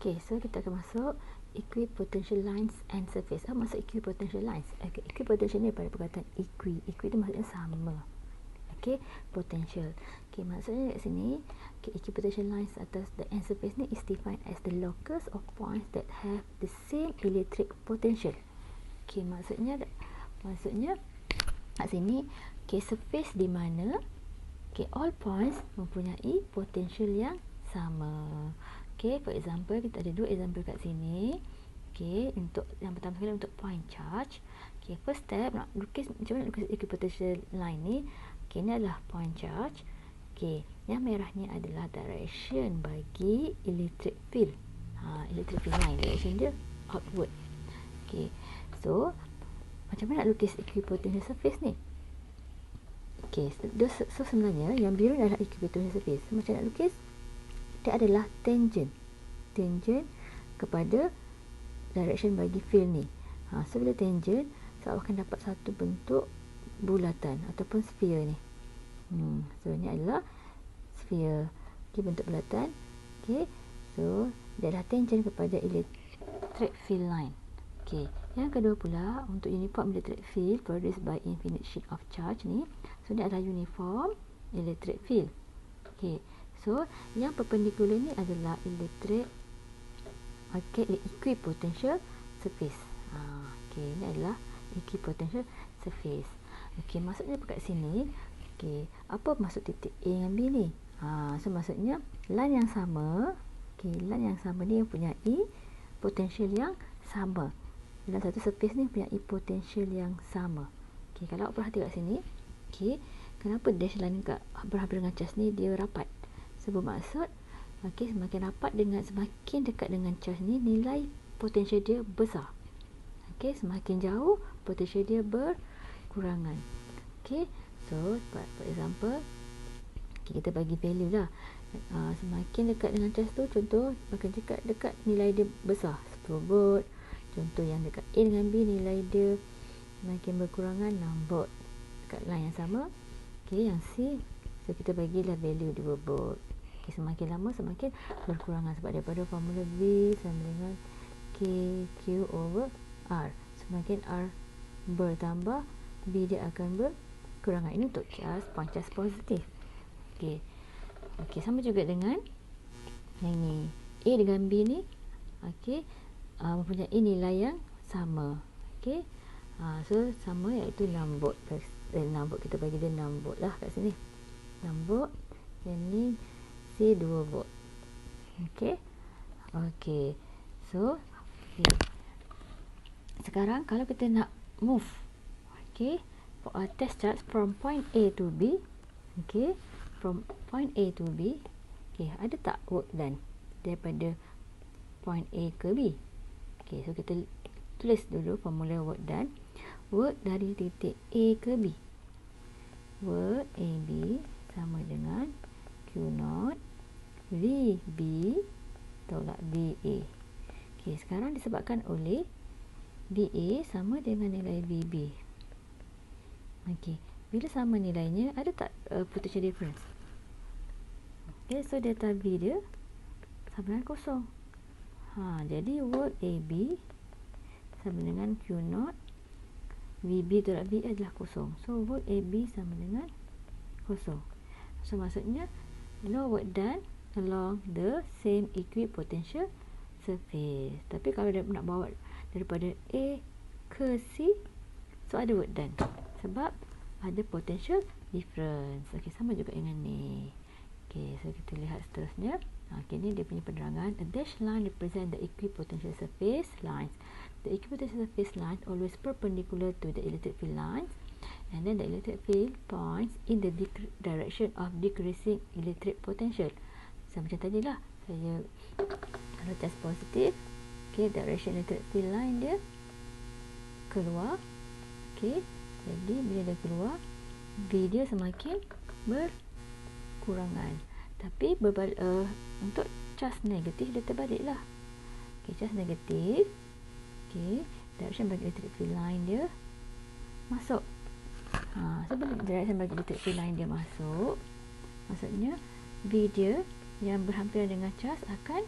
Okay, so kita akan masuk equipotential lines and surface. Masuk equipotential lines. Okay, equipotential ni pada perkataan equi. Equi tu maksudnya sama. Okay, potential. Okay, maksudnya kat sini, okay, equipotential lines atas the and surface ni is defined as the locus of points that have the same electric potential. Okay, maksudnya kat sini, okay, surface di mana, okay, all points mempunyai potential yang sama. Okay, for example, kita ada dua example kat sini. Okay, untuk yang pertama sekali untuk point charge. Okay, first step nak lukis, macam mana lukis equipotential line ni. Okay, ni adalah point charge. Okay, yang merah ni adalah direction bagi electric field. Electric field line, direction dia outward. Okay, so macam mana nak lukis equipotential surface ni? Okay, so sebenarnya yang biru adalah equipotential surface. So, macam nak lukis? Dia adalah tangent kepada direction bagi field ni. So bila tangent, so awak akan dapat satu bentuk bulatan ataupun sphere ni. So ni adalah sphere. Okay, bentuk bulatan. Okay, so dia adalah tangent kepada electric field line. Okay, yang kedua pula untuk uniform electric field produced by infinite sheet of charge ni. So dia adalah uniform electric field. Okay, so yang perpendicular ni adalah equipotential surface. Okay, ini adalah equipotential surface. Okay, maksudnya kat sini, okay, apa maksud titik A dengan B ni? So maksudnya line yang sama, okay, line yang sama ni mempunyai potential yang sama. Dalam satu surface ni mempunyai potential yang sama. Okay, kalau awak perhati kat sini, okay, kenapa dash line berhadapan dengan charge ni dia rapat? So bermaksud, okay, semakin rapat semakin dekat dengan charge ni, nilai potential dia besar. Okay, semakin jauh potential dia berkurangan. Okay, so for example, okay, kita bagi value lah. Semakin dekat dengan charge tu, contoh makin dekat nilai dia besar, 10 volt. Contoh yang dekat A dengan B, nilai dia semakin berkurangan 6 volt dekat line yang sama. Okay, yang C, so kita bagilah value 2 volt. Okay, semakin lama semakin berkurangan sebab daripada formula V sama dengan KQ over R. Semakin R bertambah, B dia akan berkurangan. Ini untuk point charge positif. Okay, sama juga dengan yang ni. A dengan B ni, okay, mempunyai nilai yang sama. Okay, so sama iaitu 6 volt. 6 volt, kita bagi dia 6 volt lah kat sini. 6 volt. Yang ni C 2 volt. Okay, so sekarang kalau kita nak move, okay, for a test charge from point A to B, okay, from point A to B, okay, ada tak work done daripada point A ke B? Okay, so kita tulis dulu formula work done. Work dari titik A ke B, work AB sama dengan Q0 VB tolak VA. Okay, sekarang disebabkan oleh VA sama dengan nilai VB. Okay, bila sama nilainya, ada tak potential difference? Okay, so delta V dia sama dengan kosong. Jadi work AB sama dengan Q0 VB tolak VA adalah kosong. So work AB sama dengan kosong. So maksudnya no work done along the same equipotential surface. Tapi kalau dia nak bawa daripada A ke C, so ada work done sebab ada potential difference. Okay, sama juga dengan ni. Okay, so kita lihat seterusnya. Okay, ni dia punya penerangan. A dashed line represent the equipotential surface lines. The equipotential surface lines always perpendicular to the electric field lines, and then the electric field points in the direction of decreasing electric potential. So macam tadi lah, saya kalau charge positif, okay, direction electric field line dia keluar. Okay, jadi bila dia keluar, V dia semakin berkurangan. Tapi untuk charge negatif dia terbalik lah. Okay, charge negatif, okay, direction bagi electric field line dia masuk. So bila direction bagi electric field line dia masuk, maksudnya V dia yang berhampiran dengan charge akan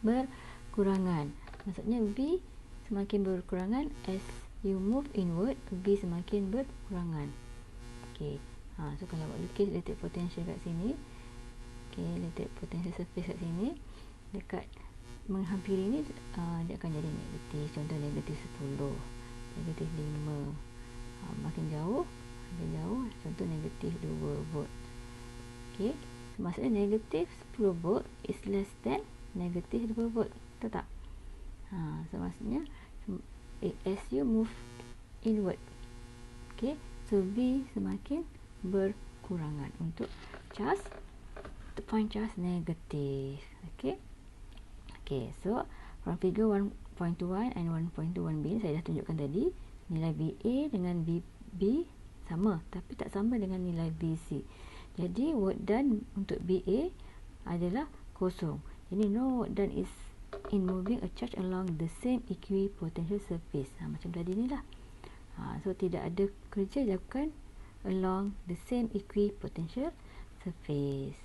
berkurangan. Maksudnya V semakin berkurangan as you move inward, V semakin berkurangan. Okey. So kalau awak lukis electric potential kat sini, okey, electric potential surface kat sini, dekat menghampiri ni dia akan jadi negatif. Contoh negatif 10, negatif 5. Makin jauh, contoh negatif 2 volt. Okey, so maksudnya negatif 10 volt is less than negatif 2 volt. Betul tak? So maksudnya as you move inward, okey, so V semakin berkurangan untuk charge, point charge negatif. Okey. Okey, so from figure 1.21 and 1.21b saya dah tunjukkan tadi, nilai VA dengan VB sama, tapi tak sama dengan nilai VC. Jadi work done untuk BA adalah kosong. Jadi no work done is in moving a charge along the same equipotential surface. Macam tadi ni lah. So tidak ada kerja dilakukan along the same equipotential surface.